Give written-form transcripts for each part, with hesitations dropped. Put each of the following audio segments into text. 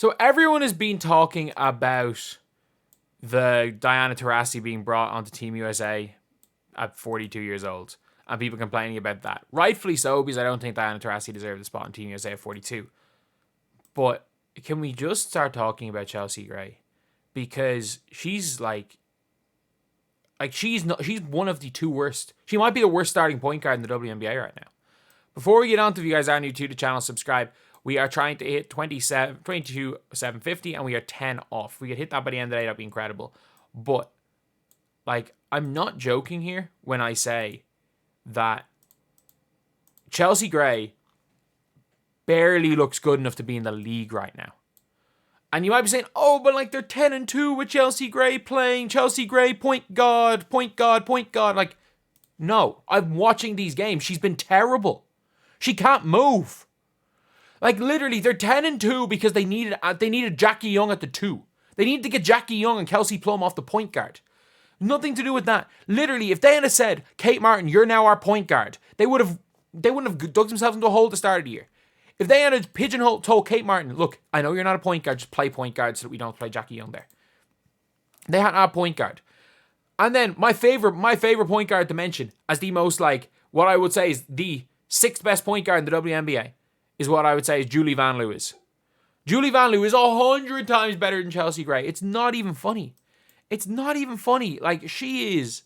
So everyone has been talking about the Diana Taurasi being brought onto Team USA at 42 years old. And people complaining about that. Rightfully so, because I don't think Diana Taurasi deserved the spot on Team USA at 42. But can we just start talking about Chelsea Gray? Because she's she's one of the two worst. She might be the worst starting point guard in the WNBA right now. Before we get on to, if you guys are new to the channel, subscribe. We are trying to hit 22,750 and we are 10 off. If we could hit that by the end of the day, that'd be incredible. But I'm not joking here when I say that Chelsea Gray barely looks good enough to be in the league right now. And you might be saying, oh, but they're 10-2 with Chelsea Gray playing. Chelsea Gray, point guard. No, I'm watching these games. She's been terrible. She can't move. Literally, they're 10-2 because they needed Jackie Young at the 2. They needed to get Jackie Young and Kelsey Plum off the point guard. Nothing to do with that. Literally, if they had said, Kate Martin, you're now our point guard, they wouldn't have dug themselves into a hole at the start of the year. If they had told Kate Martin, look, I know you're not a point guard, just play point guard so that we don't play Jackie Young there. They had a point guard. And then my favorite point guard to mention as the most what I would say is the 6th best point guard in the WNBA is what I would say is Julie Van Lewis. Julie Van Lewis is 100 times better than Chelsea Gray. It's not even funny. It's not even funny. She is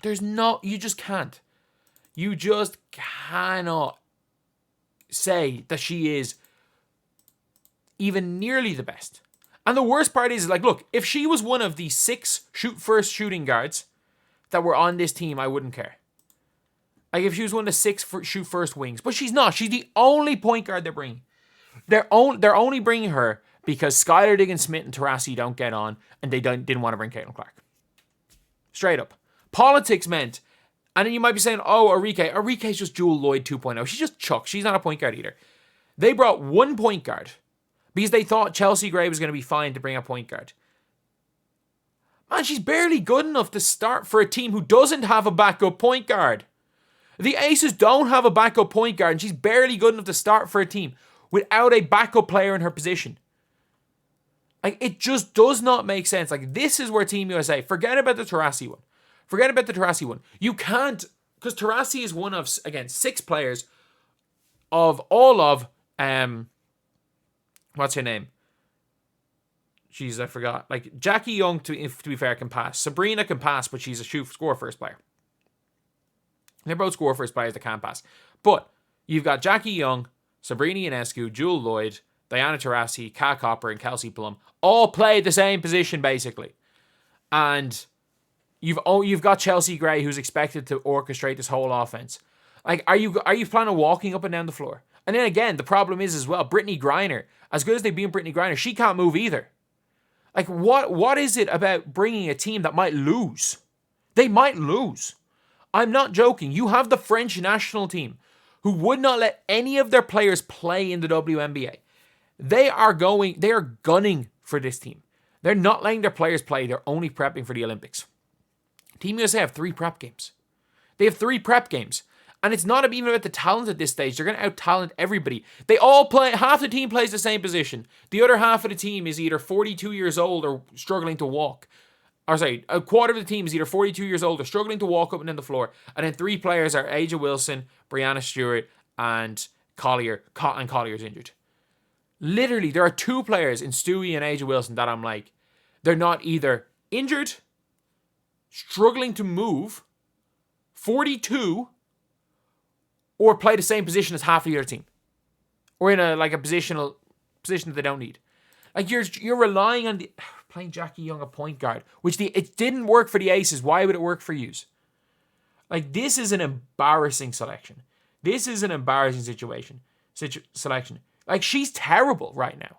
there's no, you just can't. You just cannot say that she is even nearly the best. And the worst part is, look, if she was one of the 6 shoot-first shooting guards that were on this team, I wouldn't care. If she was one of the 6 shoot-first wings. But she's not. She's the only point guard they're bringing. They're only bringing her because Skylar Diggins-Smith and Taurasi don't get on, and they didn't want to bring Caitlin Clark. Straight up. Politics meant... And then you might be saying, oh, Arike. Arike's just Jewel Lloyd 2.0. She's just Chuck. She's not a point guard either. They brought one point guard because they thought Chelsea Gray was going to be fine to bring a point guard. Man, she's barely good enough to start for a team who doesn't have a backup point guard. The Aces don't have a backup point guard, and she's barely good enough to start for a team without a backup player in her position. It just does not make sense. This is where Team USA, forget about the Taurasi one. You can't, because Taurasi is one of, again, 6 players of all of, what's her name? Jeez, I forgot. Jackie Young, to be fair, can pass. Breanna can pass, but she's a score first player. They're both score first players that can pass. But you've got Jackie Young, Sabrina Ionescu, Jewel Lloyd, Diana Taurasi, Kat Copper, and Kelsey Plum all play the same position, basically. And you've got Chelsea Gray, who's expected to orchestrate this whole offense. Are you planning on walking up and down the floor? And then again, the problem is as well, Brittany Griner, as good as they've been Brittany Griner, she can't move either. What is it about bringing a team that might lose? They might lose. I'm not joking. You have the French national team who would not let any of their players play in the WNBA. They are gunning for this team. They're not letting their players play. They're only prepping for the Olympics. Team USA have 3 prep games. They have 3 prep games. And it's not even about the talent at this stage. They're going to out-talent everybody. They all play, half the team plays the same position. The other half of the team is either 42 years old or struggling to walk. A quarter of the team is either 42 years old or struggling to walk up and down the floor. And then 3 players are Aja Wilson, Breanna Steward, and Collier. And Collier's injured. Literally, there are 2 players in Stewie and Aja Wilson that I'm they're not either injured, struggling to move, 42, or play the same position as half of your team. Or in a position that they don't need. You're relying on playing Jackie Young a point guard, which it didn't work for the Aces. Why would it work for yous? This is an embarrassing selection. This is an embarrassing selection. She's terrible right now.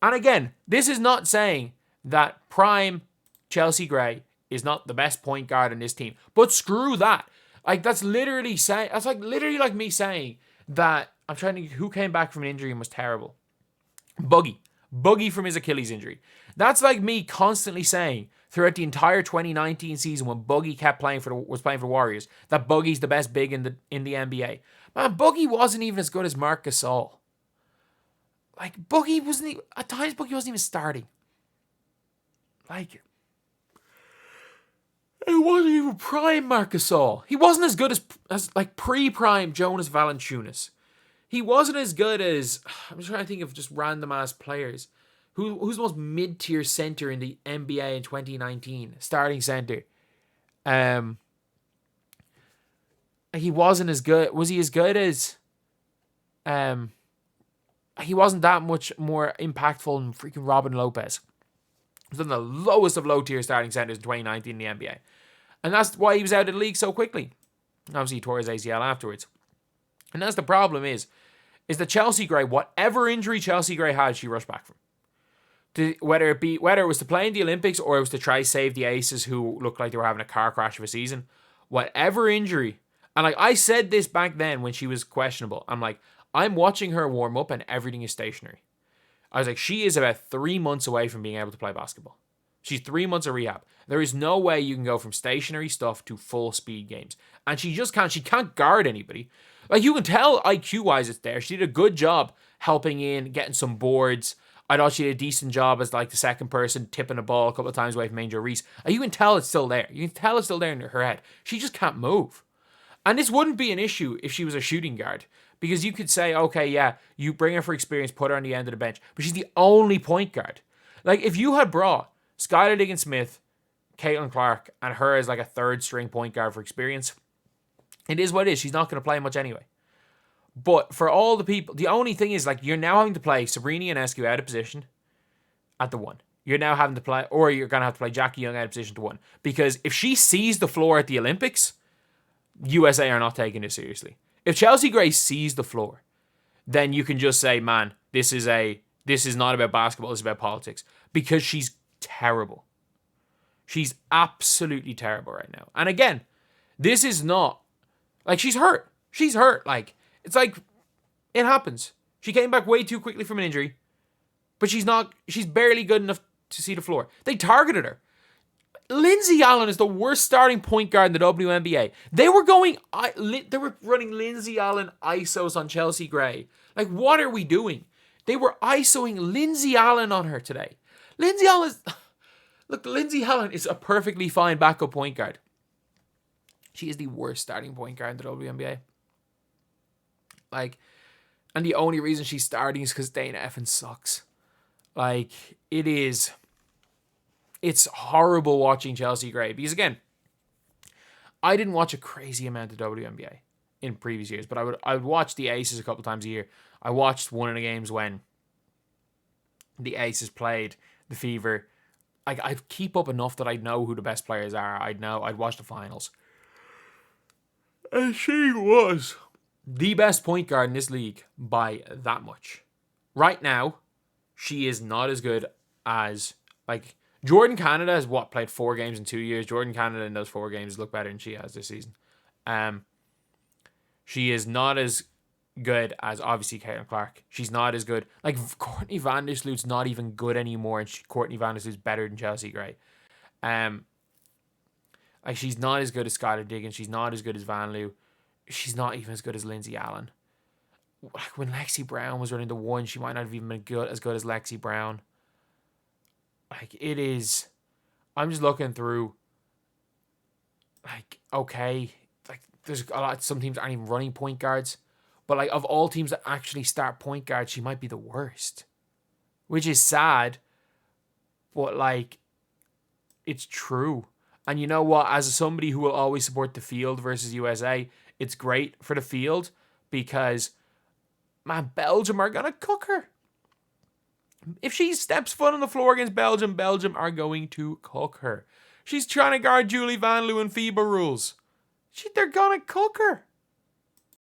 And again, this is not saying that prime Chelsea Gray is not the best point guard in this team. But screw that. That's literally saying, that's literally like me saying that, I'm trying to think who came back from an injury and was terrible. Buggy from his Achilles injury. That's like me constantly saying throughout the entire 2019 season when Buggy was playing for the Warriors, that Buggy's the best big in the NBA. Man, Boogie wasn't even as good as Marc Gasol. Like, Boogie wasn't even, at times Boogie wasn't even starting. Like, it wasn't even prime Marc Gasol. He wasn't as good as like pre-prime Jonas Valanciunas. He wasn't as good as, I'm just trying to think of just random ass players. Who's the most mid-tier center in the NBA in 2019? Starting center. He wasn't as good. Was he as good as he wasn't that much more impactful than freaking Robin Lopez. He was on the lowest of low-tier starting centers in 2019 in the NBA. And that's why he was out of the league so quickly. Obviously, he tore his ACL afterwards. And that's the problem is that Chelsea Gray, whatever injury Chelsea Gray had, she rushed back from. Whether it was to play in the Olympics or it was to try save the Aces who looked like they were having a car crash of a season, whatever injury, and like I said this back then when she was questionable, I'm like, I'm watching her warm up and everything is stationary. I was like, she is about 3 months away from being able to play basketball. She's 3 months of rehab. There is no way you can go from stationary stuff to full speed games. And she just can't. She can't guard anybody. Like, you can tell IQ-wise it's there. She did a good job helping in, getting some boards. I thought she did a decent job as like the second person, tipping a ball a couple of times away from Angel Reese. And you can tell it's still there. You can tell it's still there in her head. She just can't move. And this wouldn't be an issue if she was a shooting guard. Because you could say, okay, yeah, you bring her for experience, put her on the end of the bench. But she's the only point guard. Like, if you had brought Skylar Diggins-Smith, Caitlin Clark, and her as like a third string point guard for experience, it is what it is. She's not going to play much anyway. But for all the people, the only thing is, like, you're now having to play Sabrina Ionescu out of position at the 1. You're now having to play, or you're going to have to play Jackie Young out of position to 1. Because if she sees the floor at the Olympics, USA are not taking it seriously. If Chelsea Gray sees the floor, then you can just say, man, this is not about basketball, it's about politics. Because she's terrible. She's absolutely terrible right now. And again, this is not, like, she's hurt. She's hurt. Like, it's like, it happens. She came back way too quickly from an injury, but she's barely good enough to see the floor. They targeted her. Lindsay Allen is the worst starting point guard in the WNBA. They were running Lindsay Allen ISOs on Chelsea Gray. Like, what are we doing? They were ISOing Lindsay Allen on her today. Lindsay Allen is a perfectly fine backup point guard. She is the worst starting point guard in the WNBA. Like, and the only reason she's starting is because Dana effing sucks. Like, it's horrible watching Chelsea Gray. Because again, I didn't watch a crazy amount of WNBA in previous years, but I would watch the Aces a couple times a year. I watched one of the games when the Aces played the Fever. Like, I'd keep up enough that I'd know who the best players are. I'd watch the finals. And she was the best point guard in this league by that much. Right now, she is not as good as, like, Jordan Canada has played 4 games in 2 years. Jordan Canada in those 4 games look better than she has this season. She is not as good as, obviously, Caitlin Clark. She's not as good. Like, Courtney Vandersloot's not even good anymore, and Courtney Vandersloot's better than Chelsea Gray. Like, she's not as good as Skylar Diggins. She's not as good as Van Loo. She's not even as good as Lindsay Allen. Like, when Lexi Brown was running the 1, she might not have even been as good as Lexi Brown. Like, it is, I'm just looking through, like, okay, like, there's a lot, some teams aren't even running point guards, but, like, of all teams that actually start point guards, she might be the worst, which is sad, but, like, it's true. And you know what, as somebody who will always support the field versus USA, it's great for the field, because, man, Belgium are going to cook her. If she steps foot on the floor against Belgium, Belgium are going to cook her. She's trying to guard Julie Van Loo and FIBA rules. They're going to cook her.